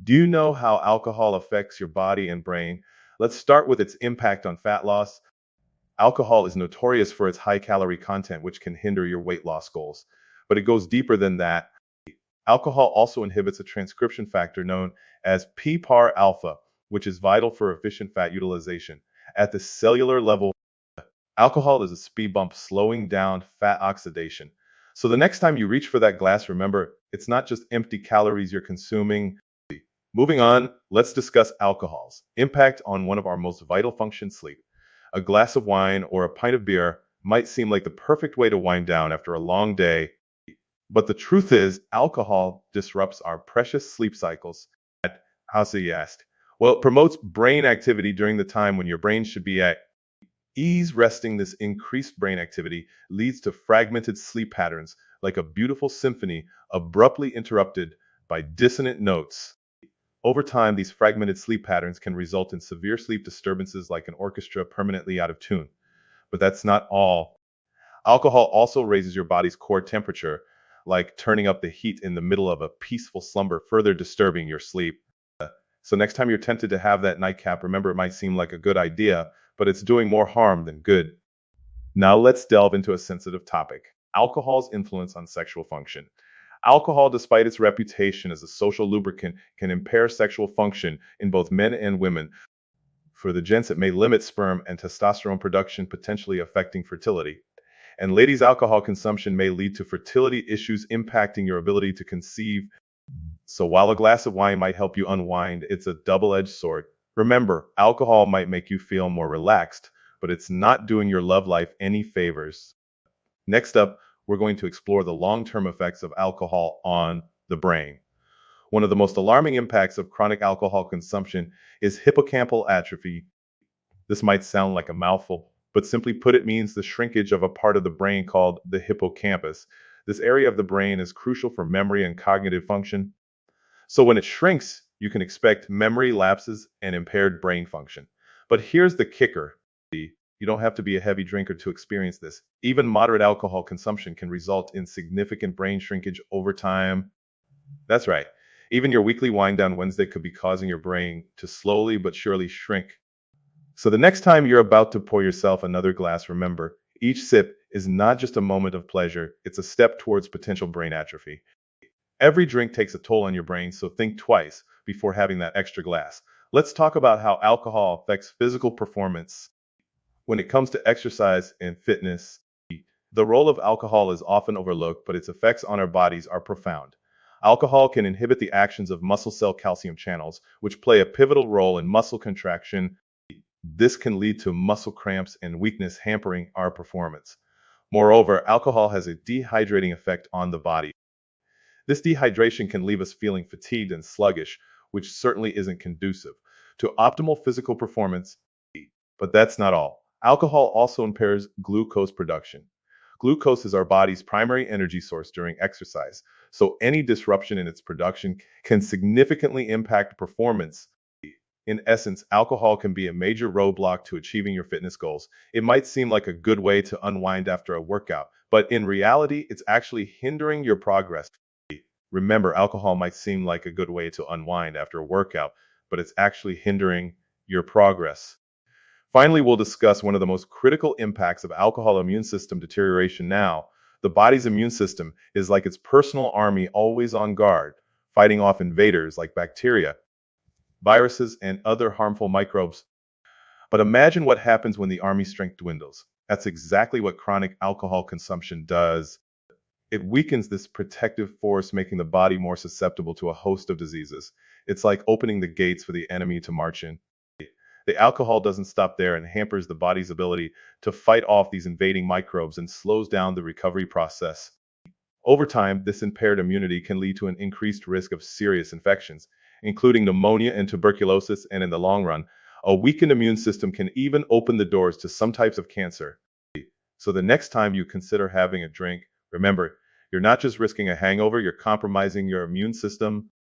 Do you know how alcohol affects your body and brain? Let's start with its impact on fat loss. Alcohol is notorious for its high calorie content, which can hinder your weight loss goals. But it goes deeper than that. Alcohol also inhibits a transcription factor known as PPAR alpha, which is vital for efficient fat utilization. At the cellular level, alcohol is a speed bump slowing down fat oxidation. So the next time you reach for that glass, remember, it's not just empty calories you're consuming. Moving on, let's discuss alcohol's impact on one of our most vital functions, sleep. A glass of wine or a pint of beer might seem like the perfect way to wind down after a long day, but the truth is, alcohol disrupts our precious sleep cycles. How so, you asked? Well, it promotes brain activity during the time when your brain should be at ease. Resting, this increased brain activity leads to fragmented sleep patterns, like a beautiful symphony abruptly interrupted by dissonant notes. Over time, these fragmented sleep patterns can result in severe sleep disturbances like an orchestra permanently out of tune. But that's not all. Alcohol also raises your body's core temperature, like turning up the heat in the middle of a peaceful slumber, further disturbing your sleep. So next time you're tempted to have that nightcap, remember it might seem like a good idea, but it's doing more harm than good. Now let's delve into a sensitive topic: alcohol's influence on sexual function. Alcohol, despite its reputation as a social lubricant, can impair sexual function in both men and women. For the gents, it may limit sperm and testosterone production, potentially affecting fertility. And ladies, alcohol consumption may lead to fertility issues, impacting your ability to conceive. So while a glass of wine might help you unwind, it's a double-edged sword. Remember, alcohol might make you feel more relaxed, but it's not doing your love life any favors. Next up, we're going to explore the long-term effects of alcohol on the brain. One of the most alarming impacts of chronic alcohol consumption is hippocampal atrophy. This might sound like a mouthful, but simply put, it means the shrinkage of a part of the brain called the hippocampus. This area of the brain is crucial for memory and cognitive function. So when it shrinks, you can expect memory lapses and impaired brain function. But here's the kicker. You don't have to be a heavy drinker to experience this. Even moderate alcohol consumption can result in significant brain shrinkage over time. That's right. Even your weekly wind down Wednesday could be causing your brain to slowly but surely shrink. So the next time you're about to pour yourself another glass, remember, each sip is not just a moment of pleasure, it's a step towards potential brain atrophy. Every drink takes a toll on your brain, so think twice before having that extra glass. Let's talk about how alcohol affects physical performance. When it comes to exercise and fitness, the role of alcohol is often overlooked, but its effects on our bodies are profound. Alcohol can inhibit the actions of muscle cell calcium channels, which play a pivotal role in muscle contraction. This can lead to muscle cramps and weakness, hampering our performance. Moreover, alcohol has a dehydrating effect on the body. This dehydration can leave us feeling fatigued and sluggish, which certainly isn't conducive to optimal physical performance. But that's not all. Alcohol also impairs glucose production. Glucose is our body's primary energy source during exercise, so any disruption in its production can significantly impact performance. In essence, alcohol can be a major roadblock to achieving your fitness goals. It might seem like a good way to unwind after a workout, but in reality, it's actually hindering your progress. Remember, alcohol might seem like a good way to unwind after a workout, but it's actually hindering your progress. Finally, we'll discuss one of the most critical impacts of alcohol: immune system deterioration. Now, the body's immune system is like its personal army, always on guard, fighting off invaders like bacteria, viruses, and other harmful microbes. But imagine what happens when the army's strength dwindles. That's exactly what chronic alcohol consumption does. It weakens this protective force, making the body more susceptible to a host of diseases. It's like opening the gates for the enemy to march in. The alcohol doesn't stop there and hampers the body's ability to fight off these invading microbes and slows down the recovery process. Over time, this impaired immunity can lead to an increased risk of serious infections, including pneumonia and tuberculosis, and in the long run, a weakened immune system can even open the doors to some types of cancer. So the next time you consider having a drink, remember, you're not just risking a hangover, you're compromising your immune system.